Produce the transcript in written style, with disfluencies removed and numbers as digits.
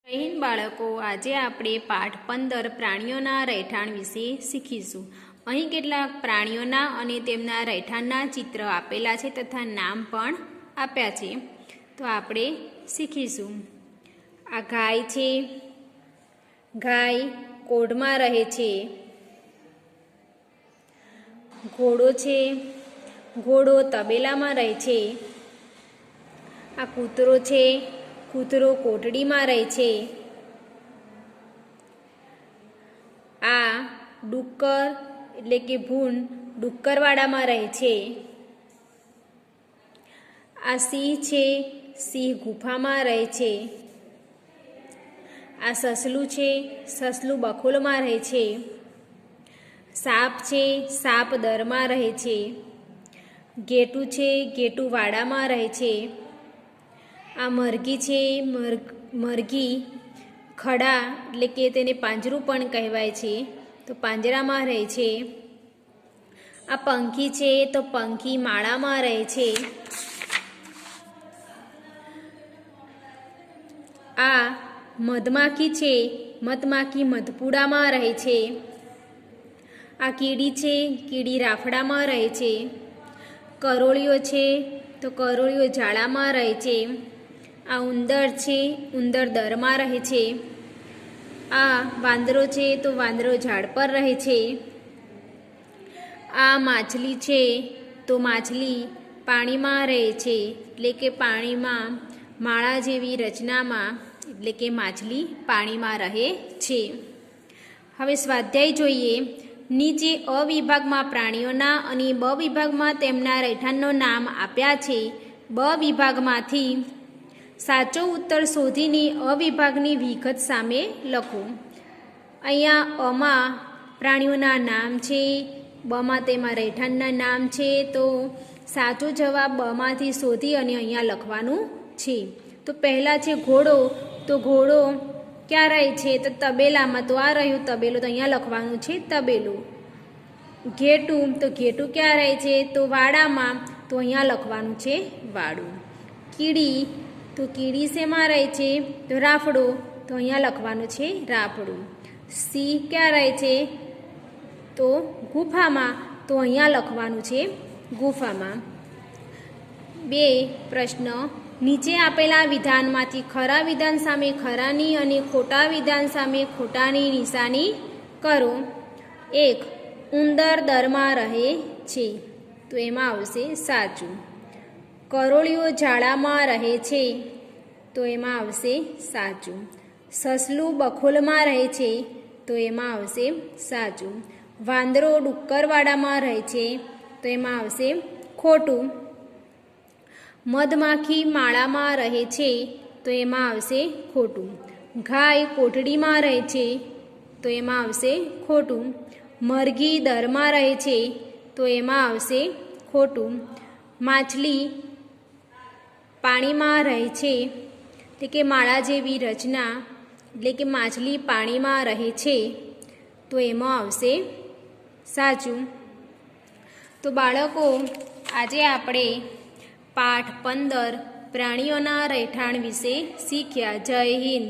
જય હિન્દ બાળકો, આજે આપણે પાઠ 15 પ્રાણીઓના રહેઠાણ વિશે શીખીશું। અહીં કેટલાક પ્રાણીઓના અને તેમના રહેઠાણના ચિત્ર આપેલા છે તથા નામ પણ આપ્યા છે, તો આપણે શીખીશું। આ ગાય છે। ગાય કોઢમાં રહે છે। ઘોડો છે। ઘોડો તબેલામાં રહે છે। આ કૂતરો છે। કૂતરો કોટડીમાં રહે છે। આ ડુક્કર એટલે કે ભૂંડ ડુક્કરવાડામાં રહે છે। આ સિંહ છે। સિંહ ગુફામાં રહે છે। આ સસલું છે। સસલું બખોલમાં રહે છે। સાપ છે। સાપ દરમાં રહે છે। ઘેટું છે। ઘેટું વાડામાં રહે છે। આ મરઘી છે। મરઘી ખડા એટલે કે તેને પાંજરું પણ કહેવાય છે, તો પાંજરામાં રહે છે। આ પંખી છે, તો પંખી માળામાં રહે છે। આ મધમાખી છે। મધમાખી મધપુડામાં રહે છે। આ કીડી છે। કીડી રાફડામાં રહે છે। કરોળીઓ છે, તો કરોળીઓ ઝાડામાં રહે છે। આ ઉંદર છે। ઉંદર દરમાં રહે છે। આ વાંદરો છે, તો વાંદરો ઝાડ પર રહે છે। આ માછલી છે, તો માછલી પાણીમાં રહે છે, એટલે કે પાણીમાં માળા જેવી રચનામાં, એટલે કે માછલી પાણીમાં રહે છે। હવે સ્વાધ્યાય જોઈએ। નીચે અ વિભાગમાં પ્રાણીઓના અને બ વિભાગમાં તેમના રહેઠાણનો નામ આપ્યા છે। બ વિભાગમાંથી સાચો ઉત્તર શોધીને અ વિભાગની વિગત સામે લખો। અહીંયા અમાં પ્રાણીઓના નામ છે, બમાં તેમાં રહેઠાણના નામ છે, તો સાચો જવાબ બમાંથી શોધી અને અહીંયા લખવાનું છે। તો પહેલાં છે ઘોડો, તો ઘોડો ક્યાં રહે છે, તો તબેલામાં, તો આ રહ્યું તબેલો, તો અહીંયા લખવાનું છે તબેલો। ઘેટું, તો ઘેટું ક્યાં રહે છે, તો વાડામાં, તો અહીંયા લખવાનું છે વાડું। કીડી, તો કીડી શેમાં રહે છે, તો રાફડો, તો અહીંયા લખવાનું છે રાફડું। સિંહ ક્યાં રહે છે, તો ગુફામાં, તો અહીંયા લખવાનું છે ગુફામાં। 2 પ્રશ્ન, નીચે આપેલા વિધાનમાંથી ખરા વિધાન સામે ખરાની અને ખોટા વિધાન સામે ખોટાની નિશાની કરો। 1. ઉંદર દરમાં રહે છે, તો એમાં આવશે સાચું। કરોળીઓ ઝાડામાં રહે છે, તો એમાં આવશે સાચું। સસલું બખોલમાં રહે છે, તો એમાં આવશે સાચું। વાંદરો ડુક્કરવાડામાં રહે છે, તો એમાં આવશે ખોટું। મધમાખી માળામાં રહે છે, તો એમાં આવશે ખોટું। ગાય કોટડીમાં રહે છે, તો એમાં આવશે ખોટું। મરઘી દરમાં રહે છે, તો એમાં આવશે ખોટું। માછલી પાણીમાં રહે છે, એટલે કે માળા જેવી રચના, એટલે કે માછલી પાણીમાં રહે છે, તો એમાં આવશે સાચું। તો બાળકો, આજે આપણે પાઠ 15 પ્રાણીઓના રહેઠાણ વિશે શીખ્યા। જય હિન્દ।